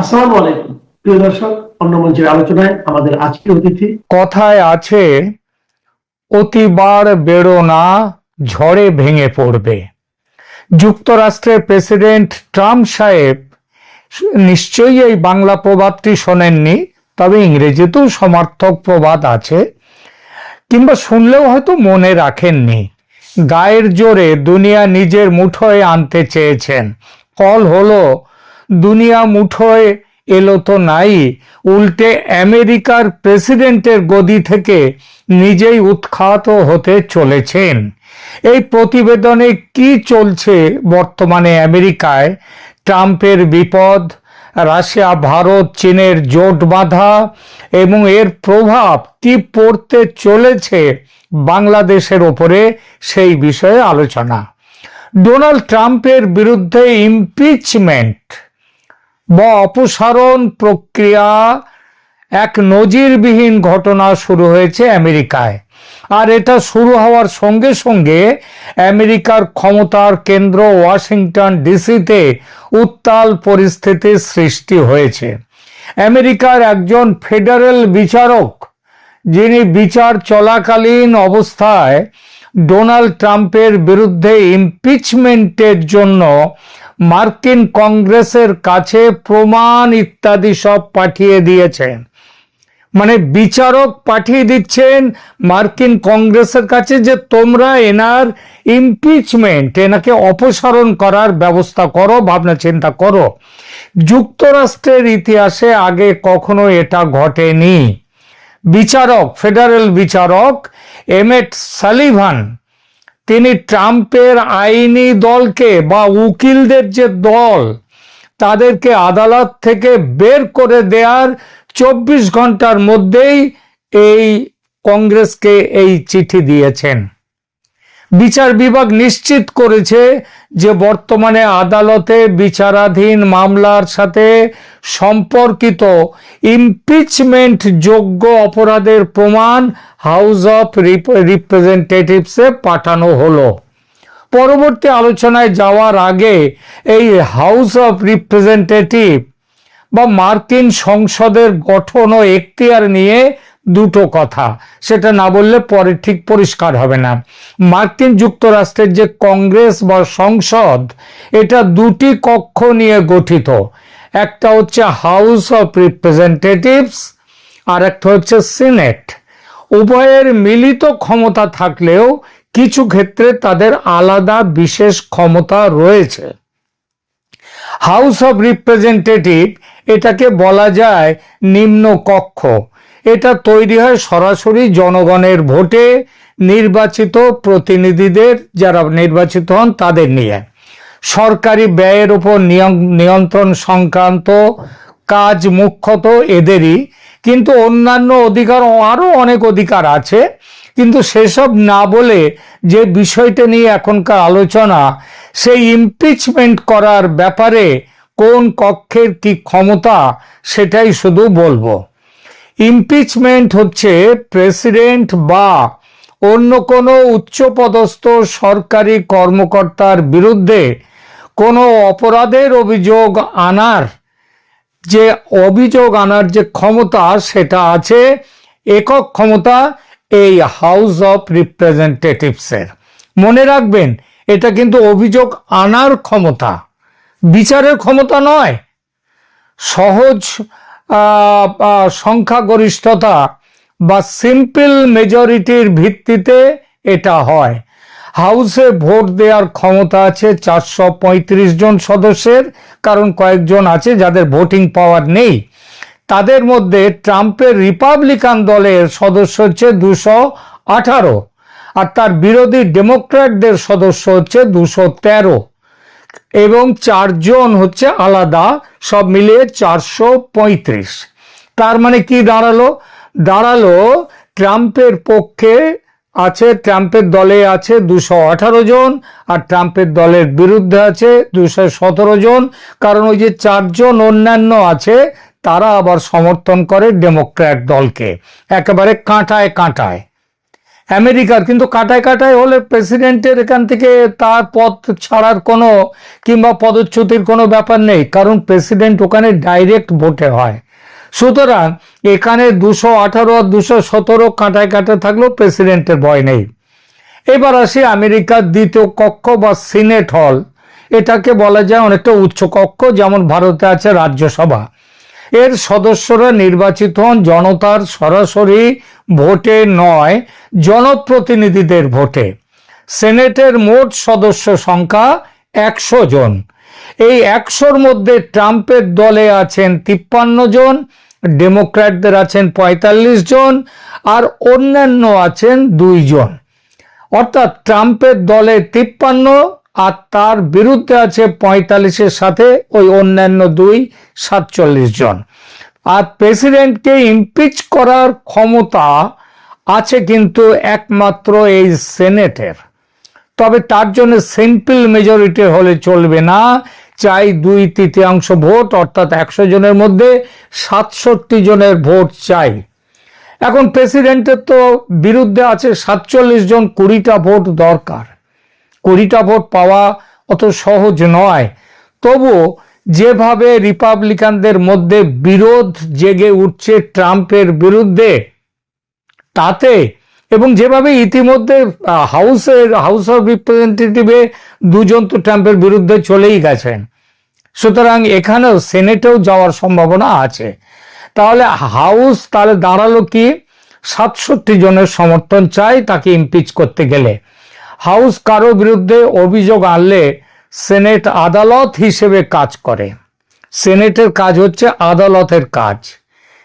আসসালামু আলাইকুম প্রিয় দর্শক, অন্য মঞ্চের আলোচনায় আমাদের আজকের অতিথি। কথায় আছে, অতিবার বেরো না, ঝড়ে ভেঙে পড়বে। যুক্তরাষ্ট্রের প্রেসিডেন্ট ট্রাম্প সাহেব নিশ্চয়ই এই বাংলা প্রবাদটি শোনেননি, তবে ইংরেজিতেও সমার্থক প্রবাদ আছে, কিংবা শুনলেও হয়তো মনে রাখেননি। গায়ের জোরে দুনিয়া নিজের মুঠোয় আনতে চেয়েছেন। ফল হলো, দুনিয়া মুঠোয় এলো তো নাই, উল্টে আমেরিকার প্রেসিডেন্টের গদি থেকে নিজেই উৎখাত হতে চলেছেন। এই প্রতিবেদনে কি চলছে বর্তমানে আমেরিকায়? ট্রাম্পের বিপদ, রাশিয়া ভারত চীনের জোট বাঁধা এবং এর প্রভাব কি পড়তে চলেছে বাংলাদেশের ওপরে, সেই বিষয়ে আলোচনা। ডোনাল্ড ট্রাম্পের বিরুদ্ধে ইমপিচমেন্ট বা অপসারণ প্রক্রিয়া এক নজিরবিহীন ঘটনা শুরু হয়েছে আমেরিকায়। আর এটা শুরু হওয়ার সঙ্গে সঙ্গে আমেরিকার ক্ষমতার কেন্দ্র ওয়াশিংটন ডিসিতে উত্তাল পরিস্থিতির সৃষ্টি হয়েছে। আমেরিকার একজন ফেডারেল বিচারক, যিনি বিচার চলাকালীন অবস্থায় ডোনাল্ড ট্রাম্পের বিরুদ্ধে ইমপিচমেন্টের জন্য মার্কিন কংগ্রেসের কাছে প্রমাণ ইত্যাদি সব পাঠিয়ে দিয়েছেন। মানে বিচারক পাঠিয়ে দিচ্ছেন মার্কিন কংগ্রেসের কাছে যে তোমরা এনার ইমপিচমেন্ট, এনাকে অপসারণ করার ব্যবস্থা করো, ভাবনা চিন্তা করো। যুক্তরাষ্ট্রের ইতিহাসে আগে কখনো এটা ঘটেনি। বিচারক, ফেডারেল বিচারক এমেট সালিভান, তিনি ট্রাম্পের আইনি দলকে বা উকিলদের যে দল, তাদেরকে আদালত থেকে বের করে দেওয়ার 24 ঘন্টার মধ্যেই এই কংগ্রেসকে এই চিঠি দিয়েছেন। বিচার বিভাগ নিশ্চিত করেছে যে বর্তমানে আদালতে বিচারাধীন মামলার সাথে সম্পর্কিত ইমপিচমেন্ট যোগ্য অপরাধের প্রমাণ হাউস অফ রিপ্রেজেন্টেটিভসে পাঠানো হলো। পরবর্তী আলোচনায় যাওয়ার আগে এই হাউস অফ রিপ্রেজেন্টেটিভ বা মার্কিন সংসদের গঠন ও এখতিয়ার নিয়ে দুটো কথা, সেটা না বললে পরে ঠিক পরিষ্কার হবে না। মার্কিন যুক্তরাষ্ট্রের যে কংগ্রেস বা সংসদ, এটা দুটি কক্ষ নিয়ে গঠিত। একটা হচ্ছে হাউস অফ রিপ্রেজেন্টেটিভস আর একটা হচ্ছে সিনেট। উভয়ের মিলিত ক্ষমতা থাকলেও কিছু ক্ষেত্রে তাদের আলাদা বিশেষ ক্ষমতা রয়েছে। হাউস অফ রিপ্রেজেন্টেটিভ, এটাকে বলা যায় নিম্ন কক্ষ। এটা তৈরি হয় সরাসরি জনগণের ভোটে নির্বাচিত প্রতিনিধিদের, যারা নির্বাচিত হন তাদের নিয়ে। সরকারি ব্যয়ের উপর নিয়ন্ত্রণ সংক্রান্ত কাজ মুখ্যত এদেরই, কিন্তু অন্যান্য অধিকার, আরো অনেক অধিকার আছে, কিন্তু সেসব না বলে যে বিষয়টা নিয়ে এখনকার আলোচনা, সেই ইমপিচমেন্ট করার ব্যাপারে কোন কক্ষের কি ক্ষমতা, সেটাই শুধু বলবো। ইমপিচমেন্ট হচ্ছে প্রেসিডেন্ট বা অন্য কোনো উচ্চপদস্থ সরকারি কর্মকর্তার বিরুদ্ধে কোনো অপরাধের অভিযোগ আনার যে ক্ষমতা, সেটা আছে একক ক্ষমতা এই হাউস অফ রিপ্রেজেন্টেটিভসের। মনে রাখবেন, এটা কিন্তু অভিযোগ আনার ক্ষমতা, বিচারের ক্ষমতা নয়। সহজ সংখ্যাগরিষ্ঠতা বা সিম্পল মেজরিটির ভিত্তিতে এটা হয়। হাউসে ভোট দেওয়ার ক্ষমতা আছে 435 জন সদস্যের, কারণ কয়েকজন আছে যাদের ভোটিং পাওয়ার নেই। তাদের মধ্যে ট্রাম্পের রিপাবলিকান দলের সদস্য হচ্ছে 218, আর তার বিরোধী ডেমোক্র্যাটদের সদস্য হচ্ছে 213, এবং 4 জন হচ্ছে আলাদা, সব মিলিয়ে 435। তার মানে কি দাঁড়ালো ট্রাম্পের পক্ষে আছে, ট্রাম্পের দলে আছে 218 জন, আর ট্রাম্পের দলের বিরুদ্ধে আছে 217 জন, কারণ ওই যে 4 জন অন্যান্য আছে, তারা আবার সমর্থন করে ডেমোক্র্যাট দলকে, একেবারে কাঁটায় কাঁটায়। আমেরিকার, কিন্তু কাটায় কাটায় হলে প্রেসিডেন্টের এখান থেকে তার পদ ছাড়ার কোনো কিংবা পদচ্যুতির কোনো ব্যাপার নেই, কারণ প্রেসিডেন্ট ওখানে ডাইরেক্ট ভোটে হয়। সুতরাং এখানে 218 আর 217 কাটায় কাটায় থাকলেও প্রেসিডেন্টের ভয় নেই। এবার আসি আমেরিকার দ্বিতীয় কক্ষ বা সিনেট হল। এটাকে বলা যায় অনেকটা উচ্চ কক্ষ, যেমন ভারতে আছে রাজ্যসভা। এর সদস্যরা নির্বাচিত হন জনতার সরাসরি ভোটে নয়, জনপ্রতিনিধিদের ভোটে। সেনেটের মোট সদস্য সংখ্যা 100 জন। এই 100-র মধ্যে ট্রাম্পের দলে আছেন 53 জন, ডেমোক্র্যাটদের আছেন 45 জন, আর অন্যান্য আছেন 2 জন। অর্থাৎ ট্রাম্পের দলে 53 আর তার বিরুদ্ধে আছে 45-এর সাথে ওই অন্যান্য 47 জন। আর প্রেসিডেন্টকে ইমপিচ করার ক্ষমতা আছে কিন্তু একমাত্র এই সেনেটের। তবে তার জন্য সিম্পল মেজরিটি হলে চলবে না, চাই 2/3 ভোট, অর্থাৎ 100 জনের মধ্যে 67 জনের ভোট চাই। এখন প্রেসিডেন্টের তো বিরুদ্ধে আছে 47 জন, 20টা ভোট দরকার। 20টা ভোট পাওয়া অত সহজ নয়। তবু যেভাবে রিপাবলিকানদের মধ্যে বিরোধ জেগে উঠছে ট্রাম্পের বিরুদ্ধে, তাতে এবং যেভাবে ইতিমধ্যে হাউস অফ রিপ্রেজেন্টেটিভে 2 জন তো ট্রাম্পের বিরুদ্ধে চলেই গেছেন, সুতরাং এখানেও সেনেটেও যাওয়ার সম্ভাবনা আছে। তাহলে হাউস তাহলে দাঁড়ালো কি, 67 জনের সমর্থন চাই তাকে ইমপিচ করতে গেলে। হাউস কারো বিরুদ্ধে অভিযোগ আনলে সেনেট আদালত হিসেবে কাজ করে। সেনেটের কাজ হচ্ছে আদালতের কাজ,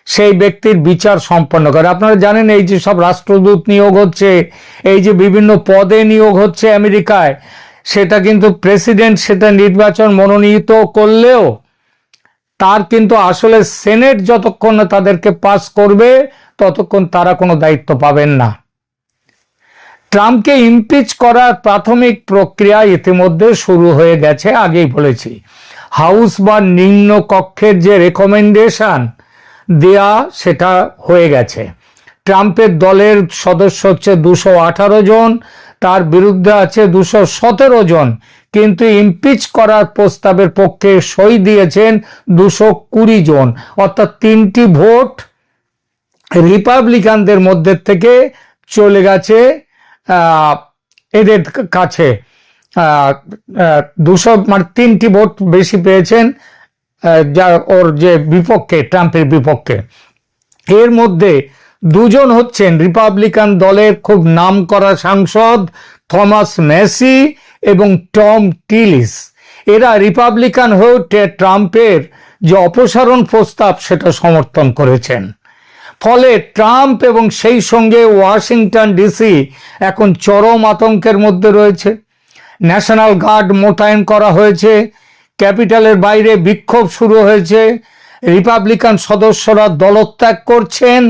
সেই ব্যক্তির বিচার সম্পন্ন করে। আপনারা জানেন এই যে সব রাষ্ট্রদূত নিয়োগ হচ্ছে, এই যে বিভিন্ন পদে নিয়োগ হচ্ছে আমেরিকায়, সেটা কিন্তু প্রেসিডেন্ট সেটা নির্বাচন মনোনীত করলেও তার কিন্তু আসলে সেনেট যতক্ষণ না তাদেরকে পাস করবে ততক্ষণ তারা কোনো দায়িত্ব পাবেন না। ট্রাম্পকে ইমপিচ করার প্রাথমিক প্রক্রিয়া ইতিমধ্যে শুরু হয়ে গেছে, আগেই বলেছি। হাউস বা নিম্ন কক্ষের যে রেকমেন্ডেশন দেয়া সেটা হয়ে গেছে। ট্রাম্পের দলের সদস্য হচ্ছে 218 জন, তার বিরুদ্ধে আছে 217 জন, কিন্তু ইমপিচ করার প্রস্তাবের পক্ষে সই দিয়েছেন 220 জন। অর্থাৎ 3টি ভোট রিপাবলিকানদের মধ্যে থেকে চলে গেছে এদের কাছে। 200 মানে 3টি ভোট বেশি পেয়েছেন যা ওর যে বিপক্ষে, ট্রাম্পের বিপক্ষে। এর মধ্যে 2 জন হচ্ছেন রিপাবলিকান দলের খুব নামকরা সাংসদ থমাস ম্যাসি এবং টম টিলিস। এরা রিপাবলিকান হয়েও ট্রাম্পের যে অপসারণ প্রস্তাব সেটা সমর্থন করেছেন। ফলে ট্রাম্প এবং সেই সঙ্গে ওয়াশিংটন ডিসি এখন চরম আতঙ্কের মধ্যে রয়েছে। ন্যাশনাল গার্ড মোতায়েন করা হয়েছে, ক্যাপিটালের বাইরে বিক্ষোভ শুরু হয়েছে, রিপাবলিকান সদস্যরা দলত্যাগ করছেন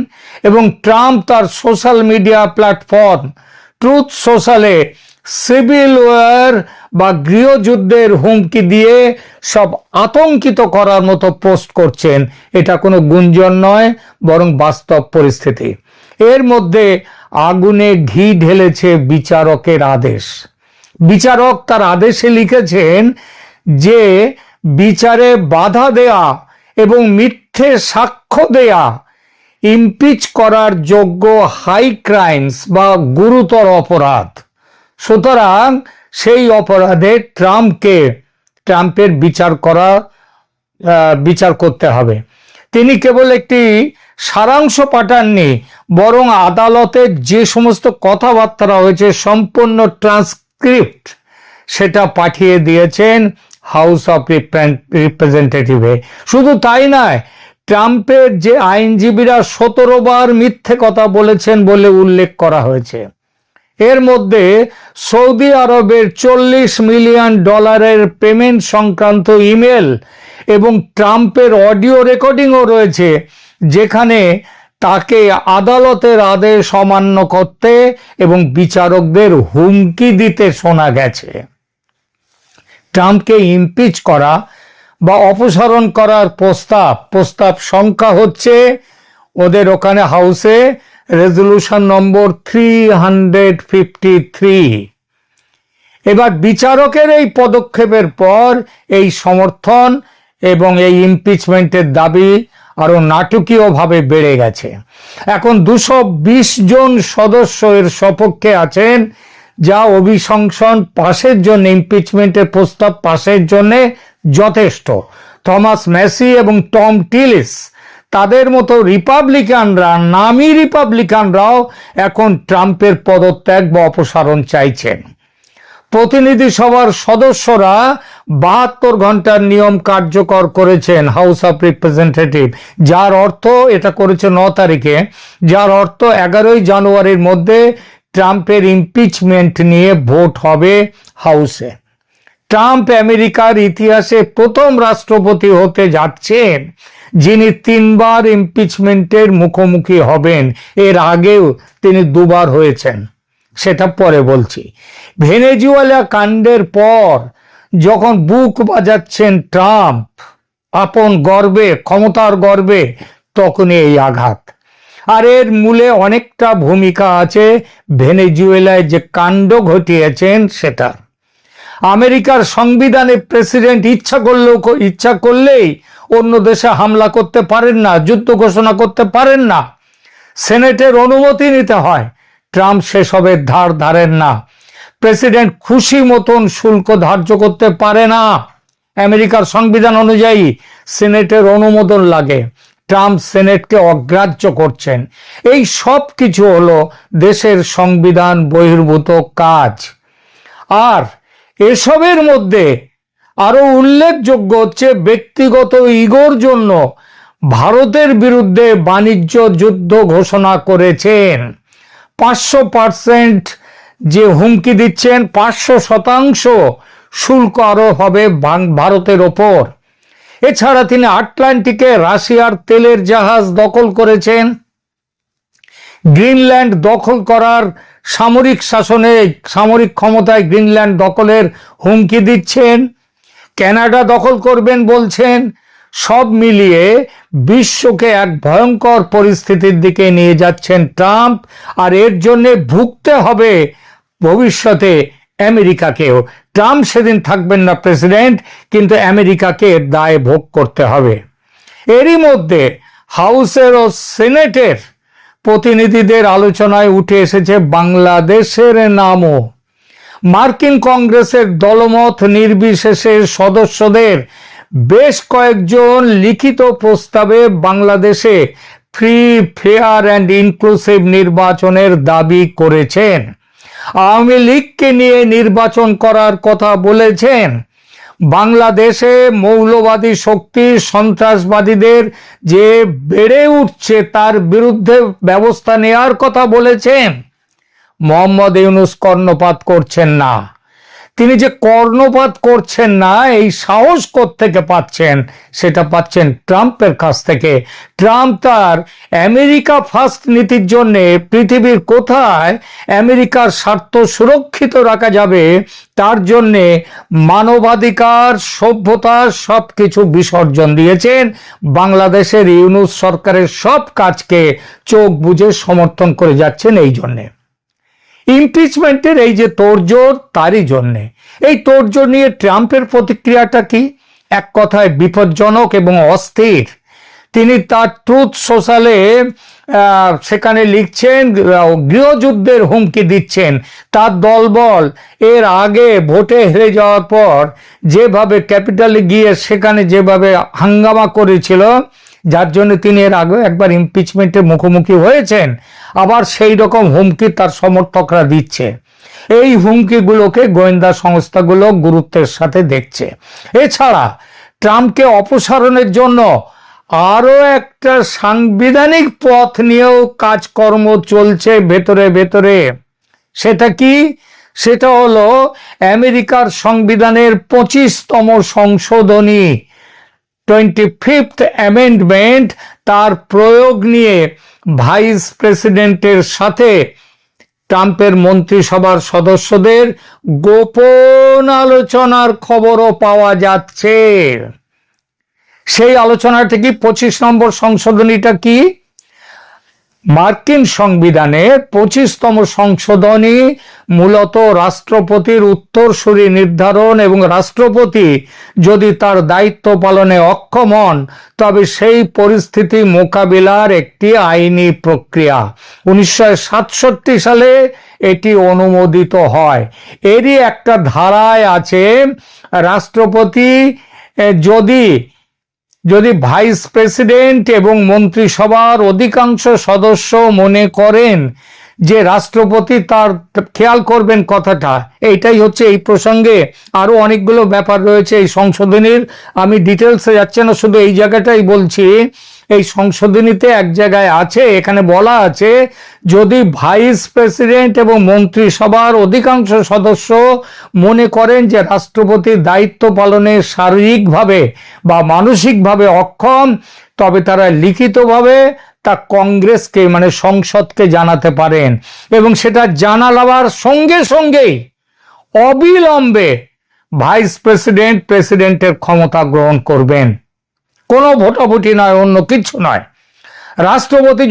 এবং ট্রাম্প তার সোশ্যাল মিডিয়া প্ল্যাটফর্ম ট্রুথ সোশ্যালে সিভিল ওয়ার বা গৃহযুদ্ধের হুমকি দিয়ে সব আতঙ্কিত করার মতো পোস্ট করছেন। এটা কোনো গুঞ্জন নয়, বরং বাস্তব পরিস্থিতি। এর মধ্যে আগুনে ঘি ঢেলেছে বিচারকের আদেশ। বিচারক তার আদেশে লিখেছেন যে বিচারে বাধা দেয়া এবং মিথ্যে সাক্ষ্য দেয়া ইমপিচ করার যোগ্য হাই ক্রাইমস বা গুরুতর অপরাধ। সুতরাং সেই অপরাধে ট্রাম্পের বিচার করতে হবে। তিনি কেবল একটি সারাংশ পাঠাননি, বরং আদালতের যে সমস্ত কথাবার্তা হয়েছে সম্পূর্ণ ট্রান্সক্রিপ্ট সেটা পাঠিয়ে দিয়েছেন হাউস অফ রিপ্রেজেন্টেটিভে। শুধু তাই নয়, ট্রাম্পের যে আইনজীবীরা 17 বার মিথ্যে কথা বলেছেন বলে উল্লেখ করা হয়েছে। এর মধ্যে সৌদি আরবের $40 মিলিয়ন পেমেন্ট সংক্রান্ত ইমেল এবং ট্রাম্পের অডিও রেকর্ডিংও রয়েছে, যেখানে তাকে আদালতের আদেশ অমান্য করতে এবং বিচারকদের হুমকি দিতে শোনা গেছে। ট্রাম্পকে ইমপিচ করা বা অপসারণ করার প্রস্তাব সংখ্যা হচ্ছে ওদের ওখানে হাউসে রেজলিউশন নম্বর 353। এবার বিচারকের এই পদক্ষেপের পর এই সমর্থন এবং এই ইমপিচমেন্টের দাবি আরো নাটকীয়ভাবে বেড়ে গেছে। এখন 220 জন সদস্য এর সপক্ষে আছেন, যা অভিশংসন পাশের জন্য, ইমপিচমেন্টের প্রস্তাব পাশের জন্য যথেষ্ট। থমাস ম্যাসি এবং টম টিলিস তাদের মতো রিপাবলিকানরা, নামী রিপাবলিকানরাও এখন ট্রাম্পের পদত্যাগ বা অপসারণ চাইছেন। প্রতিনিধি সভার সদস্যরা 72 ঘন্টার নিয়ম কার্যকর করেছেন হাউস অফ রিপ্রেজেন্টেটিভ, যার অর্থ, এটা করেছে 9 তারিখে, যার অর্থ 11 জানুয়ারির মধ্যে ট্রাম্পের ইমপিচমেন্ট নিয়ে ভোট হবে হাউসে। ট্রাম্প আমেরিকার ইতিহাসে প্রথম রাষ্ট্রপতি হতে যাচ্ছেন যিনি 3 বার ইমপিচমেন্টের মুখোমুখি হবেন। এর আগেও তিনি 2 বার হয়েছেন, সেটা পরে বলছি। ভেনেজুয়েলা কাণ্ডের পর যখন বুক বাজাচ্ছেন ট্রাম্প আপন গর্বে, ক্ষমতার গর্বে, তখনই এই আঘাত। আর এর মূলে অনেকটা ভূমিকা আছে ভেনেজুয়েলায় যে কাণ্ড ঘটিয়েছেন সেটা। আমেরিকার সংবিধানে প্রেসিডেন্ট ইচ্ছা করলেই অন্য দেশে হামলা করতে পারেন না, যুদ্ধ ঘোষণা করতে পারেন না, সেনেটের অনুমতি নিতে হয়। ট্রাম্প সেসবের ধার ধারেন না। প্রেসিডেন্ট খুশি মতন শুল্ক ধার্য করতে পারে না। আমেরিকার সংবিধান অনুযায়ী সেনেটের অনুমোদন লাগে। ট্রাম্প সেনেটকে অগ্রাহ্য করছেন। এই সব কিছু হলো দেশের সংবিধান বহির্ভূত কাজ। আর এসবের মধ্যে আরো উল্লেখযোগ্য হচ্ছে ব্যক্তিগত ইগোর জন্য ভারতের বিরুদ্ধে বাণিজ্য যুদ্ধ ঘোষণা করেছেন। 500% যে হুমকি দিচ্ছেন, 500% শুল্ক আরোপ হবে ভারতের ওপর। এছাড়া তিনি আটলান্টিকে রাশিয়ার তেলের জাহাজ দখল করেছেন। গ্রিনল্যান্ড দখল করার সামরিক ক্ষমতায় গ্রিনল্যান্ড দখলের হুমকি দিচ্ছেন। কানাডা দখল করবেন বলছেন। সব মিলিয়ে বিশ্বকে এক ভয়ঙ্কর পরিস্থিতির দিকে নিয়ে যাচ্ছেন ট্রাম্প। আর এর জন্য ভুগতে হবে ভবিষ্যতে আমেরিকাকেও। ট্রাম্প সেদিন থাকবেন না প্রেসিডেন্ট, কিন্তু আমেরিকাকে এর দায় ভোগ করতে হবে। এরই মধ্যে হাউসের ও সেনেটের প্রতিনিধিদের আলোচনায় উঠে এসেছে বাংলাদেশের নামও। মার্কিন কংগ্রেসের দলমত নির্বিশেষে সদস্যদের বেশ কয়েকজন লিখিত প্রস্তাবে বাংলাদেশে ফ্রি, ফেয়ার অ্যান্ড ইনক্লুসিভ নির্বাচনের দাবি করেছেন। আওয়ামী লীগকে নিয়ে নির্বাচন করার কথা বলেছেন। বাংলাদেশে মৌলবাদী শক্তি, সন্ত্রাসবাদীদের যে বেড়ে উঠছে তার বিরুদ্ধে ব্যবস্থা নেওয়ার কথা বলেছেন। মোহাম্মদ ইউনূস কর্ণপাত করছেন না। তিনি যে কর্ণপাত করছেন না, এই সাহস কোত্থেকে পাচ্ছেন? সেটা পাচ্ছেন ট্রাম্পের কাছ থেকে। ট্রাম্প তার আমেরিকা ফার্স্ট নীতির জন্য পৃথিবীর কোথায় আমেরিকার স্বার্থ সুরক্ষিত রাখা যাবে তার জন্যে মানবাধিকার, সভ্যতা সবকিছু বিসর্জন দিয়েছেন। বাংলাদেশের ইউনূস সরকারের সব কাজকে চোখ বুজে সমর্থন করে যাচ্ছেন। এই জন্যে ইমপিচমেন্টের এই যে তোড়জোড়, তারই জন্যে। এই তোড়জোড় নিয়ে ট্রাম্পের প্রতিক্রিয়াটা কি? এক কথায় বিপজ্জনক এবং অস্থির। তিনি তার ট্রুথ সোশ্যালে সেখানে লিখছেন, গৃহযুদ্ধের হুমকি দিচ্ছেন। তার দলবল এর আগে ভোটে হেরে যাওয়ার পর যেভাবে ক্যাপিটালে গিয়ে সেখানে যেভাবে হাঙ্গামা করেছিল, যার জন্য তিনি এর আগে একবার ইমপিচমেন্টের মুখোমুখি হয়েছেন, আবার সেই রকম হুমকি তার সমর্থকরা দিচ্ছে। এই হুমকিগুলোকে গোয়েন্দা সংস্থাগুলো গুরুত্বের সাথে দেখছে। এছাড়া ট্রাম্পকে অপসারণের জন্য আরো একটা সাংবিধানিক পথ নিয়েও কাজকর্ম চলছে ভেতরে ভেতরে। সেটা কি? সেটা হলো আমেরিকার সংবিধানের 25তম সংশোধনী, 25th অ্যামেন্ডমেন্ট, তার প্রয়োগ নিয়ে ভাইস প্রেসিডেন্টের সাথে ট্রাম্পের মন্ত্রিসভার সদস্যদের গোপন আলোচনার খবরও পাওয়া যাচ্ছে। সেই আলোচনাটা কি? 25 নম্বর সংশোধনীটা কি? মার্কিন সংবিধানের 25তম সংশোধনী মূলত রাষ্ট্রপতির উত্তরসূরি নির্ধারণ এবং রাষ্ট্রপতি যদি তার দায়িত্ব পালনে অক্ষম হন তবে সেই পরিস্থিতি মোকাবিলার একটি আইনি প্রক্রিয়া। 1967 সালে এটি অনুমোদিত হয়। এরই একটা ধারায় আছে, রাষ্ট্রপতি যদি ভাইস প্রেসিডেন্ট এবং মন্ত্রিসভার অধিকাংশ সদস্য মনে করেন যে রাষ্ট্রপতি তার খেয়াল করবেন কথাটা, এইটাই হচ্ছে এই প্রসঙ্গে আরো অনেকগুলো ব্যাপার রয়েছে এই সংশোধনীর, আমি ডিটেলসে যাচ্ছি না, শুধু এই জায়গাটাই বলছি। এই সংশোধনীতে এক জায়গায় আছে, এখানে বলা আছে যদি ভাইস প্রেসিডেন্ট এবং মন্ত্রিসভার অধিকাংশ সদস্য মনে করেন যে রাষ্ট্রপতির দায়িত্ব পালনে শারীরিকভাবে বা মানসিকভাবে অক্ষম, তবে তারা লিখিতভাবে তা কংগ্রেসকে মানে সংসদকে জানাতে পারেন এবং সেটা জানালাবার সঙ্গে সঙ্গেই অবিলম্বে ভাইস প্রেসিডেন্ট প্রেসিডেন্টের ক্ষমতা গ্রহণ করবেন। কোনো ভোটাভুটি নয়, অন্য কিছু নয়। রাষ্ট্রপতি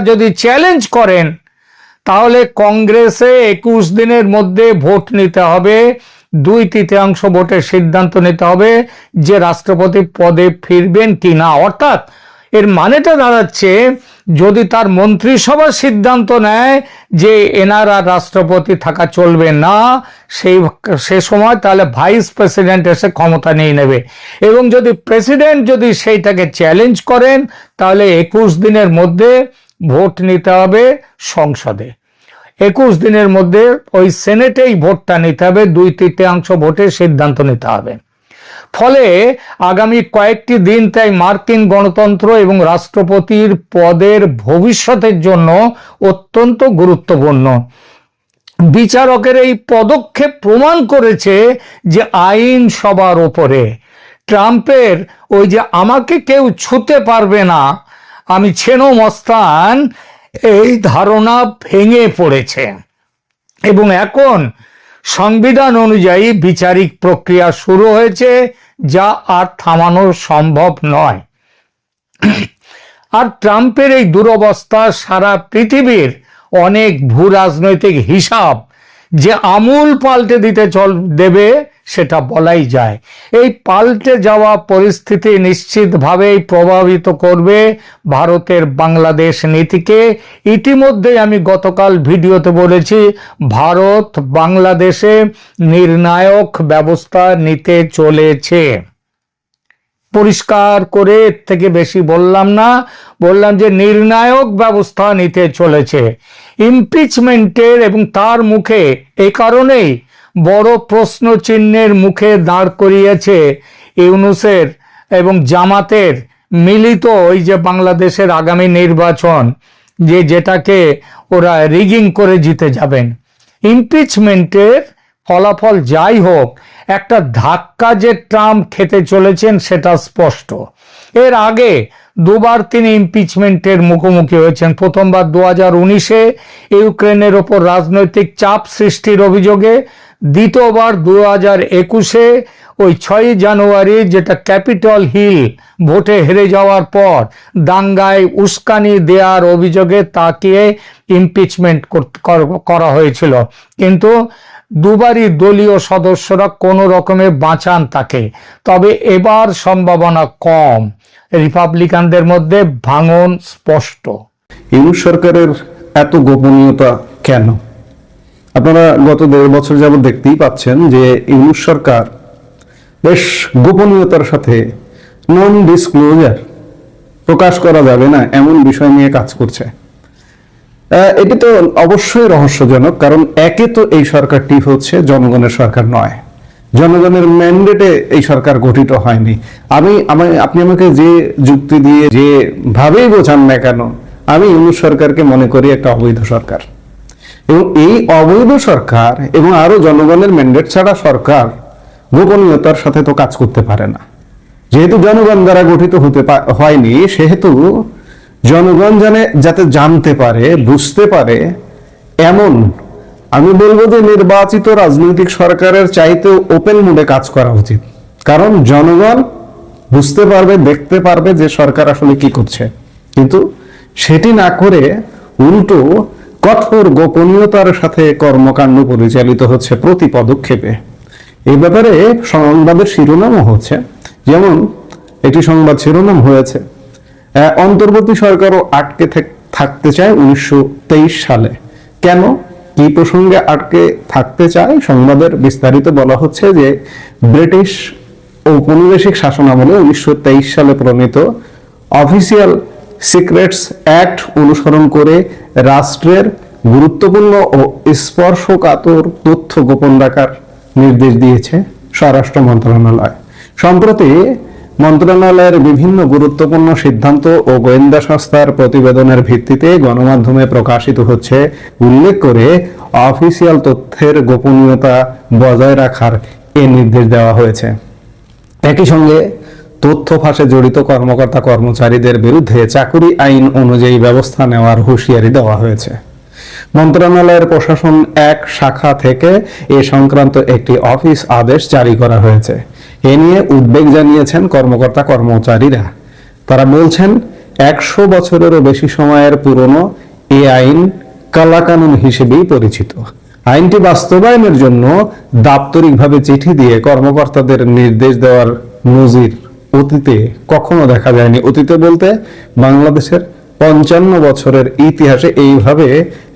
যদি চ্যালেঞ্জ করেন তাহলে কংগ্রেসে 21 দিনের মধ্যে ভোট নিতে হবে, 2/3 ভোটের সিদ্ধান্ত নিতে হবে যে রাষ্ট্রপতি পদে ফিরবেন কি না। অর্থাৎ এর মানেটা দাঁড়াচ্ছে যদি তার মন্ত্রিসভা সিদ্ধান্ত নেয় যে এনারা রাষ্ট্রপতি থাকা চলবে না সে সময়, তাহলে ভাইস প্রেসিডেন্ট এসে ক্ষমতা নিয়ে নেবে এবং যদি প্রেসিডেন্ট সেইটাকে চ্যালেঞ্জ করেন তাহলে 21 দিনের মধ্যে ভোট নিতে হবে সংসদে। 21 দিনের মধ্যে ওই সেনেটেই ভোটটা নিতে হবে, 2/3 ভোটের সিদ্ধান্ত নিতে হবে। ফলে আগামী কয়েকটি দিন তাই মার্কিন গণতন্ত্র এবং রাষ্ট্রপতির পদের ভবিষ্যতের জন্য অত্যন্ত গুরুত্বপূর্ণ। বিচারকের এই পদক্ষেপ প্রমাণ করেছে যে আইন সবার ওপরে। ট্রাম্পের ওই যে আমাকে কেউ ছুতে পারবে না, আমি ছেনো মস্তান, এই ধারণা ভেঙে পড়েছে এবং এখন সংবিধান অনুযায়ী বিচারিক প্রক্রিয়া শুরু হয়েছে, যা আর থামানো সম্ভব নয়। আর ট্রাম্পের এই দুরবস্থা সারা পৃথিবীর অনেক ভূ রাজনৈতিক হিসাব যে আমূল পাল্টে দিতে দেবে সেটা বলাই যায়। এই পাল্টে যাওয়া পরিস্থিতি নিশ্চিতভাবেই প্রভাবিত করবে ভারতের বাংলাদেশ নীতিকে। ইতিমধ্যে আমি গতকাল ভিডিওতে বলেছি ভারত বাংলাদেশে নির্ণায়ক ব্যবস্থা নিতে চলেছে। পরিষ্কার করে এর থেকে বেশি বললাম না, বললাম যে নির্ণায়ক ব্যবস্থা নিতে চলেছে ইমপিচমেন্টের, এবং তার মুখে এই কারণেই বড় প্রশ্ন চিহ্নের মুখে দাঁড় করিয়েছে ইউনূসের এবং জামাতের মিলিত ওই যে বাংলাদেশের আগামী নির্বাচন, যেটাকে ওরা রিগিং করে জিতে যাবেন। ইমপিচমেন্টের ফলাফল যাই হোক, একটা ধাক্কা যে ট্রাম্প খেতে চলেছেন সেটা স্পষ্ট। এর আগে দুবার তিনি ইমপিচমেন্টের মুখোমুখি হয়েছেন। প্রথমবার 2019-এ ইউক্রেনের ওপর রাজনৈতিক চাপ সৃষ্টির অভিযোগে, দ্বিতীয়বার 2021-এ ওই 6 জানুয়ারি যেটা ক্যাপিটল হিল ভোটে হেরে যাওয়ার পর দাঙ্গায় উস্কানি দেওয়ার অভিযোগে তাকে ইমপিচমেন্ট করা হয়েছিল, কিন্তু দুবারই দলীয় সদস্যরা কোনো রকমে বাঁচান তাকে। তবে এবার সম্ভাবনা কম, রিপাবলিকানদের মধ্যে ভাঙন স্পষ্ট। ইউনূস সরকারের এত গোপনীয়তা কেন? আপনারা গত 1.5 বছর যাবত দেখতেই পাচ্ছেন যে ইউনূস সরকার বেশ গোপনীয়তার সাথে নন ডিসক্লোজার, প্রকাশ করা যাবে না এমন বিষয় নিয়ে কাজ করছে। এটি তো অবশ্যই রহস্যজনক, কারণ একে তো এই সরকারটি হচ্ছে জনগণের সরকার নয়, জনগণের ম্যান্ডেটে এই সরকার গঠিত হয়নি। আপনি আমাকে যে যুক্তি দিয়ে যে ভাবেই বোঝান না কেন, আমি ইউনূস সরকারকে মনে করি একটা অবৈধ সরকার, এবং এই অবৈধ সরকার এবং আরো জনগণের ম্যান্ডেট ছাড়া সরকার গোপনীয়তার সাথে তো কাজ করতে পারে না। যেহেতু জনগণ দ্বারা গঠিত হয়নি, সেহেতু জনগণ যাতে জানতে পারে, বুঝতে পারে, এমন আমি বলবো যে নির্বাচিত রাজনৈতিক সরকারের চাইতেও ওপেন মোডে কাজ করা উচিত। কারণ জনগণ বুঝতে পারবে, দেখতে পারবে যে সরকার আসলে কি করছে। কিন্তু সেটি না করে উল্টো কঠোর গোপনীয়তার সাথে কর্মকাণ্ড পরিচালিত হচ্ছে প্রতি পদক্ষেপে। এই ব্যাপারে সংবাদের শিরোনামও হচ্ছে, যেমন একটি সংবাদ শিরোনাম হয়েছে, অন্তর্বর্তী সরকারও আটকে থাকতে চায় 1923 সালে। কেন, কি প্রসঙ্গে আটকে থাকতে চায়? সংবাদের বিস্তারিত বলা হচ্ছে যে ব্রিটিশ ঔপনিবেশিক শাসনামলে 1923 সালে প্রণীত অফিসিয়াল সিক্রেটস অ্যাক্ট অনুসরণ করে রাষ্ট্রের গুরুত্বপূর্ণ ও স্পর্শকাতর তথ্য গোপন রাখার নির্দেশ দিয়েছে স্বরাষ্ট্র মন্ত্রণালয়। সম্প্রতি মন্ত্রণালয়ের বিভিন্ন গুরুত্বপূর্ণ সিদ্ধান্ত ও গোয়েন্দা সংস্থার প্রতিবেদনের ভিত্তিতে গণমাধ্যমে প্রকাশিত হচ্ছে উল্লেখ করে অফিসিয়াল তথ্যের গোপনীয়তা বজায় রাখার এ নির্দেশ দেওয়া হয়েছে। একই সঙ্গে তথ্য ফাঁসে জড়িত কর্মকর্তা কর্মচারীদের বিরুদ্ধে চাকুরি আইন অনুযায়ী ব্যবস্থা নেওয়ার হুঁশিয়ারি দেওয়া হয়েছে। মন্ত্রণালয়ের প্রশাসন এক শাখা থেকে এ সংক্রান্ত একটি অফিস আদেশ জারি করা হয়েছে। এ নিয়ে উদ্বেগ জানিয়েছেন কর্মকর্তা কর্মচারীরা। তারা বলছেন, 100 বছরেরও বেশি সময়ের পুরনো এ আইন কালাকানুন হিসেবেই পরিচিত। আইনটি বাস্তবায়নের জন্য দাপ্তরিকভাবে চিঠি দিয়ে কর্মকর্তাদের নির্দেশ দেওয়ার নজির অতীতে কখনো দেখা যায়নি। অতীতে বলতে বাংলাদেশের 55 বছরের ইতিহাসে এইভাবে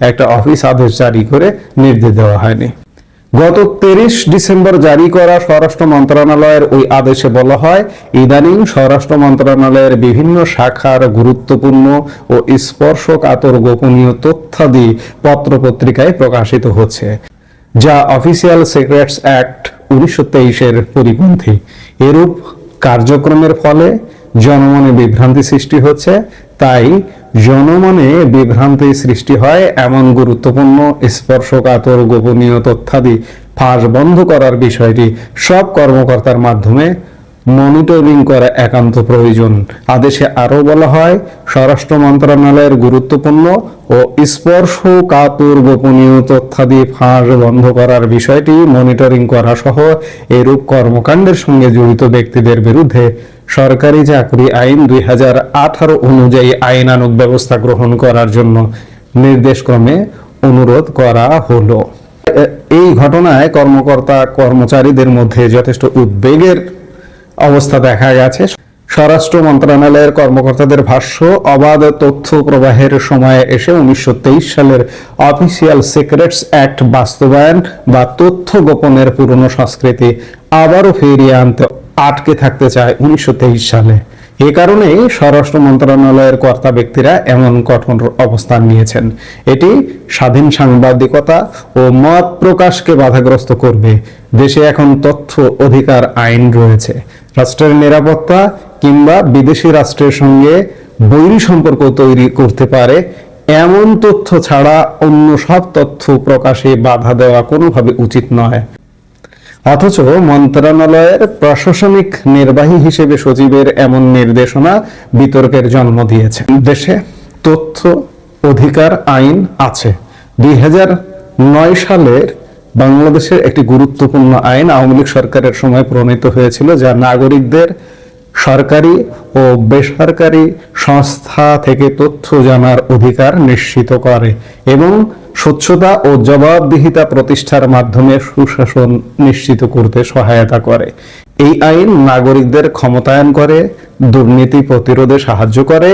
একটা অফিস আদেশ জারি করে নির্দেশ দেওয়া হয়নি। গত 23 ডিসেম্বর জারি করা স্বরাষ্ট্র মন্ত্রণালয়ের ওই আদেশে বলা হয়, ইদানিং স্বরাষ্ট্র মন্ত্রণালয়ের বিভিন্ন শাখার গুরুত্বপূর্ণ ও স্পর্শকাতর গোপনীয় তথ্যাদি পত্রপত্রিকায় প্রকাশিত হচ্ছে, যা অফিসিয়াল সিক্রেটস অ্যাক্ট 1923-এর পরিপন্থী। এরূপ কার্যক্রমের ফলে জনমনে বিভ্রান্তি সৃষ্টি হচ্ছে। তাই জনমনে বিভ্রান্তি সৃষ্টি হয় এমন গুরুত্বপূর্ণ স্পর্শকাতর গোপনীয় তথ্যাদি ফাঁস বন্ধ করার বিষয়টি সব কর্মকর্তার মাধ্যমে মনিটরিং করা একান্ত প্রয়োজন। আদেশে আরও বলা হয়, স্বরাষ্ট্র মন্ত্রণালয়ের গুরুত্বপূর্ণ ও স্পর্শকাতর গোপনীয় তথ্যাদি ফাঁস বন্ধ করার বিষয়টি মনিটরিং করা সহ এরূপ কর্মকাণ্ডের সঙ্গে জড়িত ব্যক্তিদের বিরুদ্ধে সরকারি চাকরি আইন 2018 অনুযায়ী আইনানুগ ব্যবস্থা গ্রহণ করার জন্য নির্দেশক্রমে অনুরোধ করা হলো। এই ঘটনায় কর্মকর্তা কর্মচারীদের মধ্যে যথেষ্ট উদ্বেগের অবস্থা দেখা গেছে। স্বরাষ্ট্র মন্ত্রণালয়ের কর্মকর্তাদের ভাষ্য, অবাধ তথ্য প্রবাহের সময়ে এসে 1923 সালের অফিসিয়াল সিক্রেটস অ্যাক্ট বাস্তবায়ন বা তথ্য গোপনের পুরনো সংস্কৃতি আবারও ফিরিয়ে আনতে আটকে থাকতে চায় 1923 সালে। এ কারণেই স্বরাষ্ট্র মন্ত্রণালয়ের কর্তা ব্যক্তিরা এমন কঠোর অবস্থান নিয়েছেন। এটি স্বাধীন সাংবাদিকতা ও মত প্রকাশকে বাধাগ্রস্ত করবে। দেশে এখন তথ্য অধিকার আইন রয়েছে। রাষ্ট্রের নিরাপত্তা কিংবা বিদেশি রাষ্ট্রের সঙ্গে বৈরী সম্পর্ক তৈরি করতে পারে এমন তথ্য ছাড়া অন্য সব তথ্য প্রকাশে বাধা দেওয়া কোনোভাবে উচিত নয়। অথচ মন্ত্রণালয়ের প্রশাসনিক নির্বাহী হিসেবে সচিবের এমন নির্দেশনা বিতর্কের জন্ম দিয়েছে। দেশে তথ্য অধিকার আইন আছে। 2009 সালের বাংলাদেশের একটি গুরুত্বপূর্ণ আইন আওয়ামী লীগ সরকারের সময় প্রণীত হয়েছিল, যা নাগরিকদের সরকারি ও বেসরকারি সংস্থা থেকে তথ্য জানার অধিকার নিশ্চিত করে এবং স্বচ্ছতা ও জবাবদিহিতা প্রতিষ্ঠার মাধ্যমে সুশাসন নিশ্চিত করতে সহায়তা করে। এই আইন নাগরিকদের ক্ষমতায়ন করে, দুর্নীতি প্রতিরোধে সাহায্য করে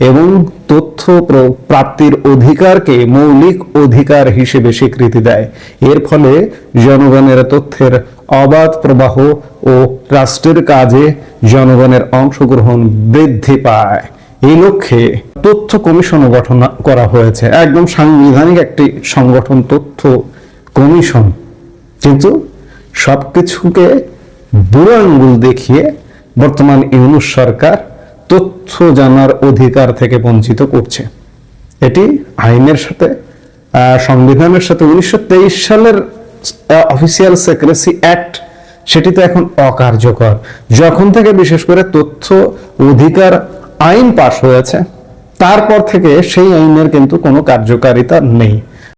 এবং তথ্য প্রাপ্তির অধিকারকে মৌলিক অধিকার হিসেবে স্বীকৃতি দেয়। এর ফলে জনগণের তথ্যের অবাধ প্রবাহ ও রাষ্ট্রের কাজে জনগণের অংশগ্রহণ বৃদ্ধি পায়। এই লক্ষ্যে তথ্য কমিশনও গঠন করা হয়েছে, একদম সাংবিধানিক একটি সংগঠন, তথ্য কমিশন। কিন্তু সবকিছুকে বুড়ো আঙ্গুল দেখিয়ে বর্তমান ইউনূস সরকার তথ্য জানার অধিকার থেকে বঞ্চিত করছে। এটি আইনের সাথে, সংবিধানের সাথে 1923 সালের অফিসিয়াল সিক্রেসি অ্যাক্ট, সেটি তো এখন অকার্যকর। যখন থেকে বিশেষ করে তথ্য অধিকার আইন পাশ হয়েছে, তারপর থেকে সেই আইনের কিন্তু কোনো কার্যকারিতা নেই।